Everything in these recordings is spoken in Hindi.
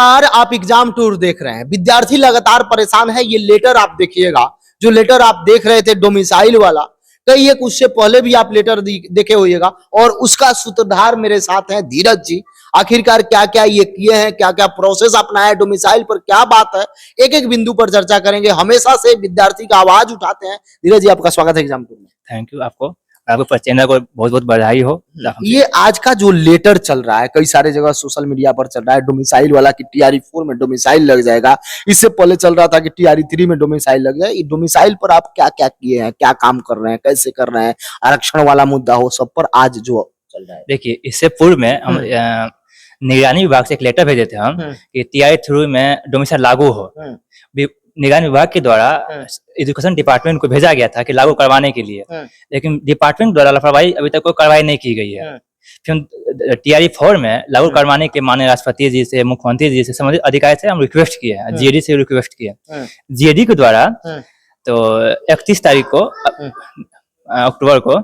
लगातार आप एग्जाम टूर देख रहे हैं, विद्यार्थी लगातार परेशान है। ये लेटर आप देखिएगा, जो लेटर आप देख रहे थे डोमिसाइल वाला, कई एक उससे पहले भी आप लेटर देखे होइएगा, और उसका सूत्रधार मेरे साथ हैं धीरज जी। आखिरकार क्या क्या ये किए हैं, क्या क्या प्रोसेस अपनाया है, डोमिसाइल पर क्या बात है, एक एक बिंदु पर चर्चा करेंगे। हमेशा से विद्यार्थी का आवाज उठाते हैं। धीरज जी, आपका स्वागत है एग्जाम टूर में। थैंक यू आपको चैनल को बहुत बहुत बधाई हो। ये आज का जो लेटर चल रहा है, कई सारे जगह सोशल मीडिया पर चल रहा है डोमिसाइल वाला कि TRE 4 में डोमिसाइल लग जाएगा। इससे पहले चल रहा था कि TRE 3 में डोमिसाइल लग जाए। डोमिसाइल पर आप क्या क्या किए हैं, क्या काम कर रहे हैं, कैसे कर रहे हैं, आरक्षण वाला मुद्दा हो, सब पर आज जो चल रहा है। देखिए, इससे पूर्व में हम निगरानी विभाग से एक लेटर भेजे थे हम कि TRE 3 में डोमिसाइल लागू हो। निगरानी विभाग के द्वारा एजुकेशन डिपार्टमेंट को भेजा गया था कि लागू करवाने के लिए, लेकिन डिपार्टमेंट द्वारा लापरवाही अभी तक कोई कार्रवाई नहीं की गई है। फिर TRE 4 में लागू करवाने के माननीय राष्ट्रपति जी से, मुख्यमंत्री जी से, संबंधित अधिकारी से हम रिक्वेस्ट किए हैं, GAD से रिक्वेस्ट किए। GAD के द्वारा तो 31 तारीख को अक्टूबर को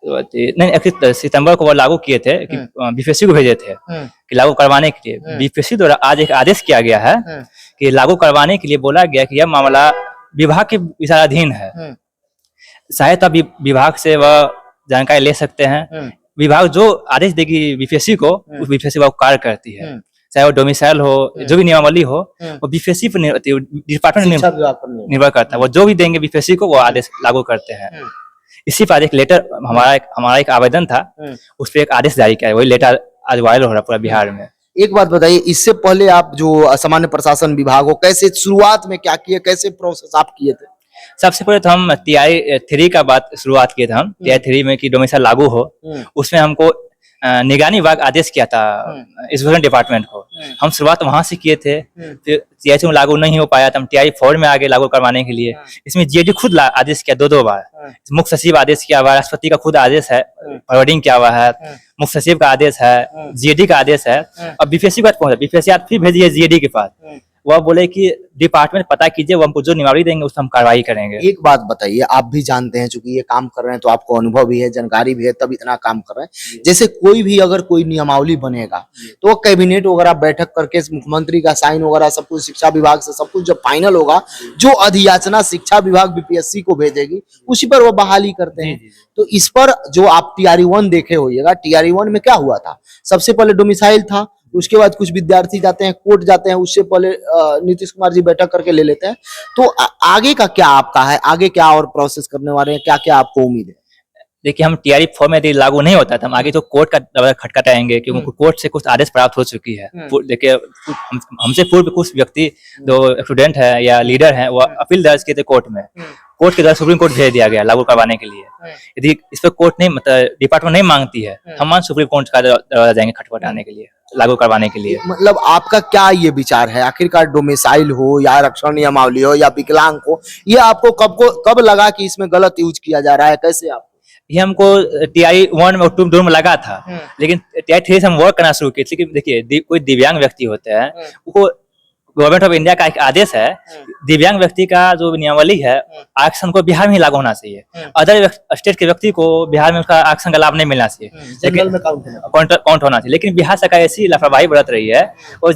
नहीं 31 सितंबर को वो लागू किए थे कि BPSC को भेजे थे कि लागू करवाने के लिए। BPSC द्वारा आज एक आदेश किया गया है कि लागू करवाने के लिए बोला गया कि यह मामला विभाग के विचाराधीन है। शायद अब विभाग से वह जानकारी ले सकते हैं। विभाग जो आदेश देगी BPSC को, उस BPSC वो कार्य करती है। चाहे वो डोमिसाइल हो, जो भी नियमावली हो, वो BPSC पर डिपार्टमेंट निर्भर करता है। वो जो भी देंगे BPSC को, वो आदेश लागू करते हैं। इसी पर एक लेटर हमारा एक आवेदन था, उस पर एक आदेश जारी किया है। वही लेटर आज वायरल हो रहा है पूरा बिहार में। एक बात बताइए, इससे पहले आप जो सामान्य प्रशासन विभाग हो, कैसे शुरुआत में क्या किए, कैसे प्रोसेस आप किए थे? सबसे पहले तो हम TRE 3 का बात शुरुआत किए थे हम। TRE 3 में कि डोमिसाइल लागू हो, उसमें हमको निगरानी विभाग आदेश किया था एजुकेशन डिपार्टमेंट को। हम शुरुआत वहां से किए थे। फिर TRE में लागू नहीं हो पाया तो हम TRE 4 में आगे लागू करवाने के लिए। इसमें GAD खुद आदेश किया दो बार। मुख्य सचिव आदेश किया हुआ है, राष्ट्रपति का खुद आदेश है, फॉरवर्डिंग किया हुआ है, मुख्य सचिव का आदेश है, GAD का आदेश है। अब BPSC के पास पहुंचा, BPSC आज फिर भेजिए GAD के पास। वह बोले कि डिपार्टमेंट पता कीजिए, वो हमको जो नियमावली देंगे उस पर हम कार्रवाई करेंगे। एक बात बताइए, आप भी जानते हैं, चूंकि ये काम कर रहे हैं तो आपको अनुभव भी है, जानकारी भी है, तब इतना काम कर रहे हैं। जैसे कोई भी अगर कोई नियमावली बनेगा तो कैबिनेट वगैरह बैठक करके मुख्यमंत्री का साइन वगैरह सब कुछ, शिक्षा विभाग से सब कुछ जब फाइनल होगा, जो अधियाचना शिक्षा विभाग BPSC को भेजेगी, उसी पर वो बहाली करते हैं। तो इस पर जो आप TRE 1 देखे होइएगा, TRE 1 में क्या हुआ था? सबसे पहले डोमिसाइल था, उसके बाद कुछ विद्यार्थी जाते हैं कोर्ट जाते हैं, उससे पहले नीतीश कुमार जी बैठक करके ले लेते हैं। तो आगे का क्या आपका है, आगे क्या और प्रोसेस करने वाले हैं, क्या क्या आपको उम्मीद है? देखिए, हम TRE 4 में यदि लागू नहीं होता था, हम आगे तो कोर्ट का दरवाजा खटखटाएंगे, क्योंकि कोर्ट से कुछ आदेश प्राप्त हो चुकी है। देखिए, हमसे पूर्व कुछ व्यक्ति जो स्टूडेंट है या लीडर है, वो अपील दर्ज किए थे कोर्ट में। कोर्ट के द्वारा सुप्रीम कोर्ट भेज दिया गया लागू करवाने के लिए। यदि इस पर कोर्ट नहीं, मतलब डिपार्टमेंट नहीं मांगती है, हम सुप्रीम कोर्ट का दरवाजा जाएंगे खटखटाने के लिए, लागू करवाने के लिए। मतलब आपका क्या ये विचार है, आखिरकार डोमिसाइल हो या आरक्षण नियमावली हो या विकलांग हो, ये आपको कब लगा कि इसमें गलत यूज किया जा रहा है, कैसे आप? ये हमको TRE 1 में और 2 में लगा था, लेकिन TRE 3 से हम वर्क करना शुरू किए। लेकिन देखिए, कोई दिव्यांग व्यक्ति होते हैं, उनको गवर्नमेंट ऑफ इंडिया का एक आदेश है, दिव्यांग व्यक्ति का जो नियमावली है, आरक्षण को बिहार में ही लागू होना चाहिए। अदर स्टेट के व्यक्ति को बिहार में उसका आरक्षण का लाभ नहीं मिलना चाहिए, लेकिन काउंट होना चाहिए। लेकिन बिहार सरकार ऐसी लापरवाही बरत रही है, और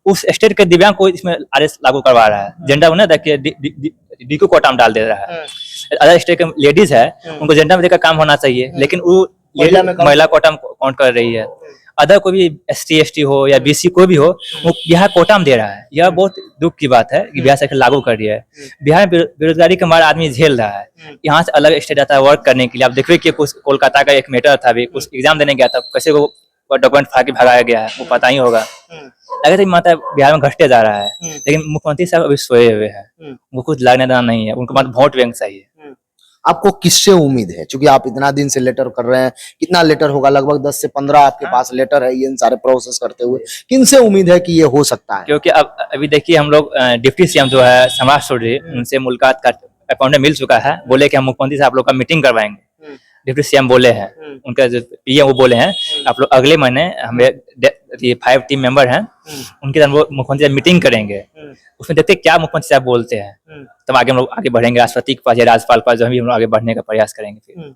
उस स्टेट के दिव्यांग को इसमें आदेश लागू करवा रहा है। जेंडर उन्हें देखिए DQ कोटा में डाल दे रहा है। अदर स्टेट के लेडीज है, उनको जेंडर में देकर काम होना चाहिए, लेकिन वो महिला कोटा में काउंट कर रही है। अदर कोई भी ST ST हो या BC कोई भी हो, वो बिहार कोटा में दे रहा है। यह बहुत दुख की बात है कि बिहार सरकार लागू कर रही है। बिहार में बेरोजगारी के मारे आदमी झेल रहा है। यहाँ से अलग स्टेट जाता है वर्क करने के लिए। आप देखिए कि कुछ कोलकाता का एक मैटर था, अभी कुछ एग्जाम देने गया था, कैसे वो डॉक्यूमेंट फाड़ के भगाया गया है, वो पता ही होगा। अगर माता बिहार में घटते जा रहा है, लेकिन मुख्यमंत्री साहब अभी सोए हुए हैं, वो कुछ लगने देना नहीं है, उनको मत वोट बैंक चाहिए। आपको किससे उम्मीद है, क्योंकि आप इतना दिन से लेटर कर रहे हैं, कितना लेटर होगा, लगभग 10 से 15 आपके पास लेटर है, ये सारे प्रोसेस करते हुए किनसे उम्मीद है कि ये हो सकता है? क्योंकि अब अभी देखिए, हम लोग डिप्टी CM जो है सम्राट चौधरी, उनसे मुलाकात का अपॉइंटमेंट मिल चुका है। बोले कि हम मुख्यमंत्री से आप लोग का मीटिंग करवाएंगे। डिप्टी CM बोले हैं, उनका जो PM वो बोले हैं, आप लोग अगले महीने हमें 5 टीम मेंबर हैं, उनके साथ वो मुख्यमंत्री से मीटिंग करेंगे। उसमें देखते क्या मुख्यमंत्री साहब बोलते हैं, तब आगे हम लोग आगे बढ़ेंगे, राष्ट्रपति के पास या राज्यपाल के पास, जो भी हम लोग आगे बढ़ने का प्रयास करेंगे। फिर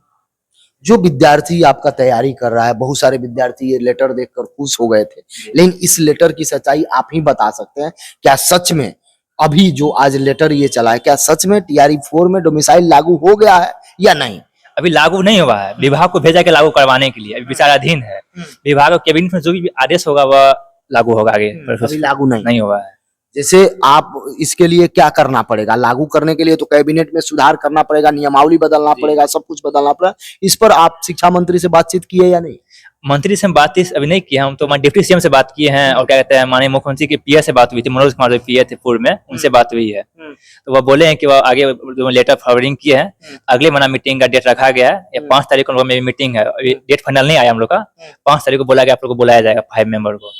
जो विद्यार्थी आपका तैयारी कर रहा है, बहुत सारे विद्यार्थी ये लेटर देखकर खुश हो गए थे, लेकिन इस लेटर की सच्चाई आप ही बता सकते हैं। क्या सच में अभी जो आज लेटर ये चला है, क्या सच में टीआरई 4 में डोमिसाइल लागू हो गया है या नहीं? अभी लागू नहीं हुआ है, विभाग को भेजा के लागू करवाने के लिए, अभी विचाराधीन है। विभाग और कैबिनेट में जो भी आदेश होगा वह लागू होगा आगे। अभी लागू नहीं हुआ है। जैसे आप इसके लिए क्या करना पड़ेगा? लागू करने के लिए तो कैबिनेट में सुधार करना पड़ेगा, नियमावली बदलना पड़ेगा, सब कुछ बदलना पड़ेगा। इस पर आप शिक्षा मंत्री से बातचीत किए या नहीं? मंत्री से हम बातचीत अभी नहीं किया, हम तो डिप्टी सीएम से बात किए हैं और क्या कहते हैं माननीय मुख्यमंत्री के पीए से बात हुई थी, मनोज कुमार जो पीए थे पूर्व में, उनसे बात हुई है। तो वह बोले हैं कि वह आगे जो लेटर फॉरवर्डिंग किए हैं, अगले महीना मीटिंग का डेट रखा गया है, या 5 तारीख को मेरी मीटिंग है। अभी डेट फाइनल नहीं आया हम लोग का, 5 तारीख को बोला गया आप लोग को बुलाया जाएगा 5 मेंबर को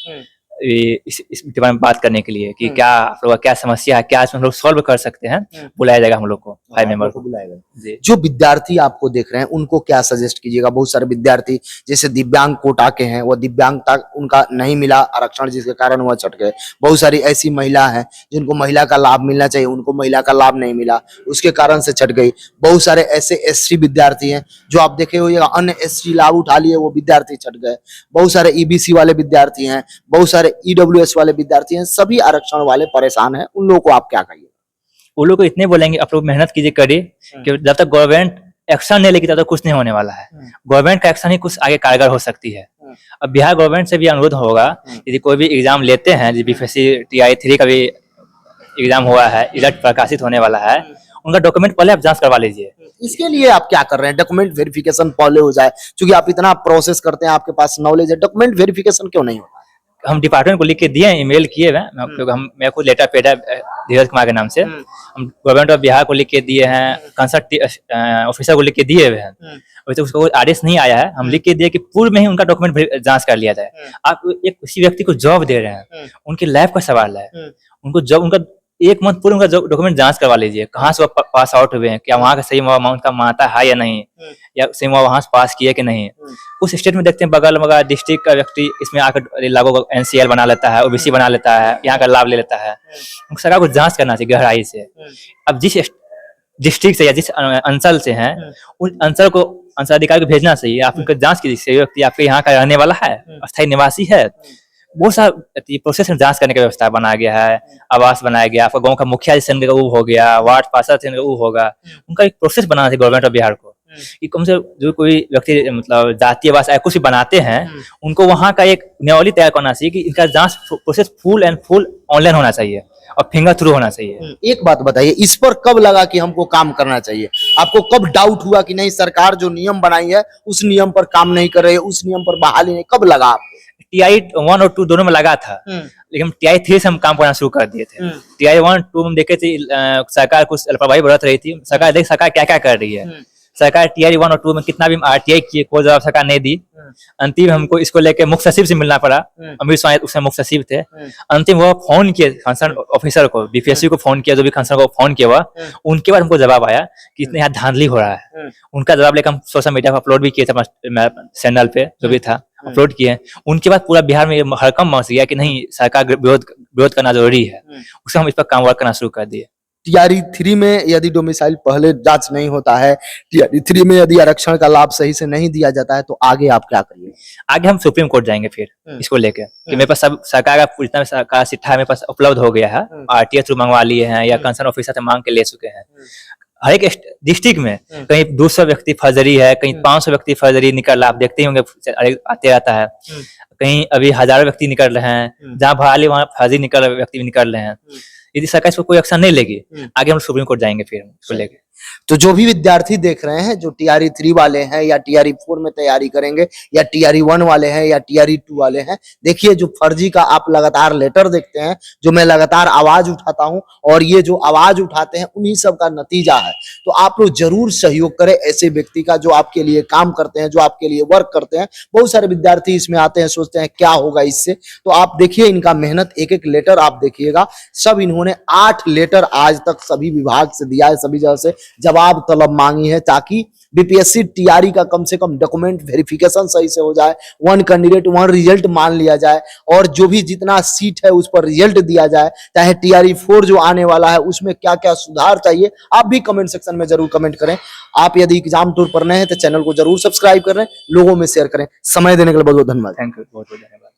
इस बारे में बात करने के लिए कि क्या आप लोग का क्या समस्या है, क्या इसमें हम लोग सॉल्व कर सकते हैं। बुलाया जाएगा हम लोग को 5 मेंबर को बुलाएगा। जो विद्यार्थी आपको देख रहे हैं उनको क्या सजेस्ट कीजिएगा? बहुत सारे विद्यार्थी जैसे दिव्यांग कोटा के हैं, वो दिव्यांगता उनका नहीं मिला आरक्षण, जिसके कारण वह छट गए। बहुत सारी ऐसी महिला हैं जिनको महिला का लाभ मिलना चाहिए, उनको महिला का लाभ नहीं मिला, उसके कारण से छट गई। बहुत सारे ऐसे एसटी विद्यार्थी हैं जो आप देखे होइएगा अन्य एसटी लाभ उठा लिए, वो विद्यार्थी छट गए। बहुत सारे ईबीसी वाले विद्यार्थी हैं, बहुत सारे ईडब्ल्यूएस वाले विद्यार्थी हैं, सभी आरक्षण वाले परेशान हैं। उन लोगों को आप क्या कहिए? उन लोग को इतने बोलेंगे आप लोग मेहनत कीजिए, करिए, कि जब तक गवर्नमेंट एक्शन नहीं लेगी तब तक कुछ नहीं होने वाला है। गवर्नमेंट का एक्शन ही कुछ आगे कारगर हो सकती है। अब बिहार गवर्नमेंट से भी अनुरोध होगा, यदि कोई भी एग्जाम लेते हैं, बीपीएससी टीआई 3 का भी एग्जाम हुआ है, रिजल्ट प्रकाशित होने वाला है, उनका डॉक्यूमेंट पहले आप जांच करवा लीजिए। इसके लिए आप क्या कर रहे हैं? डॉक्यूमेंट वेरिफिकेशन पहले हो जाए, क्योंकि आप इतना प्रोसेस करते हैं, आपके पास नॉलेज है, डॉक्यूमेंट वेरिफिकेशन क्यों नहीं होता? हम डिपार्टमेंट को लिख के दिए, ईमेल किए हुए, मेरे को लेटर पेड़ा धीरज कुमार के नाम से, हम गवर्नमेंट ऑफ बिहार को लिख के दिए हैं, कंसल्ट ऑफिसर को लिख के दिए हुए हैं। अभी तो उसको आदेश नहीं आया है, हम लिख के दिए कि पूर्व में ही उनका डॉक्यूमेंट जांच कर लिया जाए। आप एक किसी व्यक्ति को जॉब दे रहे हैं, उनकी लाइफ का सवाल है, उनको जॉब, उनका 1 मंथ पूर्व उनका डॉक्यूमेंट जांच करवा लीजिए, कहाँ से वो पास आउट हुए हैं, क्या वहाँ का सही अमाउंट का मानता है या नहीं, या सही वहाँ से पास किए कि नहीं। उस स्टेट में देखते हैं बगल मगल डिस्ट्रिक्ट का व्यक्ति इसमें आकर लागू एनसीएल बना लेता है, ओबीसी बना लेता है, यहाँ का लाभ ले लेता है। सरकार को जांच करना चाहिए गहराई से। अब जिस डिस्ट्रिक्ट से या जिस अंचल से हैं, उस अंचल को अंचलाधिकारी को भेजना चाहिए, आप उनका जांच कीजिए, व्यक्ति आपके यहाँ का रहने वाला है, अस्थायी निवासी है। बहुत सारा प्रोसेस में जांच करने का व्यवस्था बना गया है, आवास बनाया गया, आपका गांव का मुखिया जिससे वो हो गया, वार्ड पार्षद से वो होगा, उनका एक प्रोसेस बनाना चाहिए गवर्नमेंट ऑफ बिहार को। कि कम से जो कोई व्यक्ति मतलब जाति आवास कुछ भी बनाते हैं, उनको वहाँ का एक नियमावली तैयार करना चाहिए कि इनका जांच प्रोसेस फुल ऑनलाइन होना चाहिए और फिंगर थ्रू होना चाहिए। एक बात बताइए, इस पर कब लगा कि हमको काम करना चाहिए? आपको कब डाउट हुआ कि नहीं, सरकार जो नियम बनाई है उस नियम पर काम नहीं कर रही है, उस नियम पर बहाली नहीं, कब लगा आपको? टीआई 1 और 2 दोनों में लगा था, लेकिन टीआई 3 से हम काम करना शुरू कर दिए थे। टीआई 1, 2 में देखे थे सरकार कुछ लापरवाही बरत रही थी, सरकार क्या क्या कर रही है। सरकार टीआई 1 और 2 में कितना भी आरटीआई किए, कोई जवाब सरकार नहीं दी। अंतिम हमको इसको लेके मुख्य सचिव से मिलना पड़ा, अमीर स्वामी उसमें मुख्य सचिव थे। अंतिम वो फोन किए कंसर्न ऑफिसर को, बीपीएससी को फोन किया, जो भी कंसर्न को फोन किया हुआ, उनके बाद हमको जवाब आया कि इतने यहाँ धांधली हो रहा है। उनका जवाब लेकर हम सोशल मीडिया पर अपलोड भी किए थे, चैनल पे जो भी था अपलोड किए। उनके बाद पूरा बिहार में हड़कंप मच गया कि नहीं, सरकार विरोध करना जरूरी है। उससे हम इस पर काम वर्क करना शुरू कर दिए। टीआरई 3 में यदि डोमिसाइल पहले जांच नहीं होता है, टीआरई 3 में यदि आरक्षण का लाभ सही से नहीं दिया जाता है, तो आगे आप क्या करिए? आगे हम सुप्रीम कोर्ट जाएंगे फिर इसको लेके कि मेरे पास सब सरकार का जितना सरकार चिट्ठा मेरे पास उपलब्ध हो गया है, आरटीए थ्रू मंगवा लिए हैं या कंसर्न ऑफिसर से मांग के ले चुके हैं। हर एक डिस्ट्रिक्ट में कहीं 200 व्यक्ति फर्जरी है, कहीं 500 व्यक्ति फर्जरी निकल रहा, आप देखते ही होंगे आते रहता है। कहीं अभी हजारों व्यक्ति निकल रहे हैं, जहाँ भराली वहाँ फर्जी निकल व्यक्ति निकल रहे हैं। यदि सरकार इस पर कोई एक्शन नहीं लेगी, आगे हम सुप्रीम कोर्ट जाएंगे फिर इसको लेके। तो जो भी विद्यार्थी देख रहे हैं, जो टीआरई 3 वाले हैं या टीआरई 4 में तैयारी करेंगे, या टीआरई 1 वाले हैं या टीआरई 2 वाले हैं, देखिए जो फर्जी का आप लगातार लेटर देखते हैं, जो मैं लगातार आवाज उठाता हूं, और ये जो आवाज उठाते हैं उन्हीं सब का नतीजा है। तो आप लोग जरूर सहयोग करें ऐसे व्यक्ति का जो आपके लिए काम करते हैं, जो आपके लिए वर्क करते हैं। बहुत सारे विद्यार्थी इसमें आते हैं, सोचते हैं क्या होगा इससे, तो आप देखिए इनका मेहनत, एक एक लेटर आप देखिएगा, सब इन्होंने 8 लेटर आज तक सभी विभाग से दिया है, सभी जगह से जवाब तलब मांगी है, ताकि बीपीएससी टीआरई का कम से कम डॉक्यूमेंट वेरिफिकेशन सही से हो जाए, वन कैंडिडेट वन रिजल्ट मान लिया जाए, और जो भी जितना सीट है उस पर रिजल्ट दिया जाए। चाहे टीआरई 4 जो आने वाला है उसमें क्या क्या सुधार चाहिए, आप भी कमेंट सेक्शन में जरूर कमेंट करें। आप यदि एग्जाम टूर पर नए हैं तो चैनल को जरूर सब्सक्राइब करें, लोगों में शेयर करें। समय देने के लिए बहुत बहुत धन्यवाद। थैंक यू, बहुत बहुत धन्यवाद।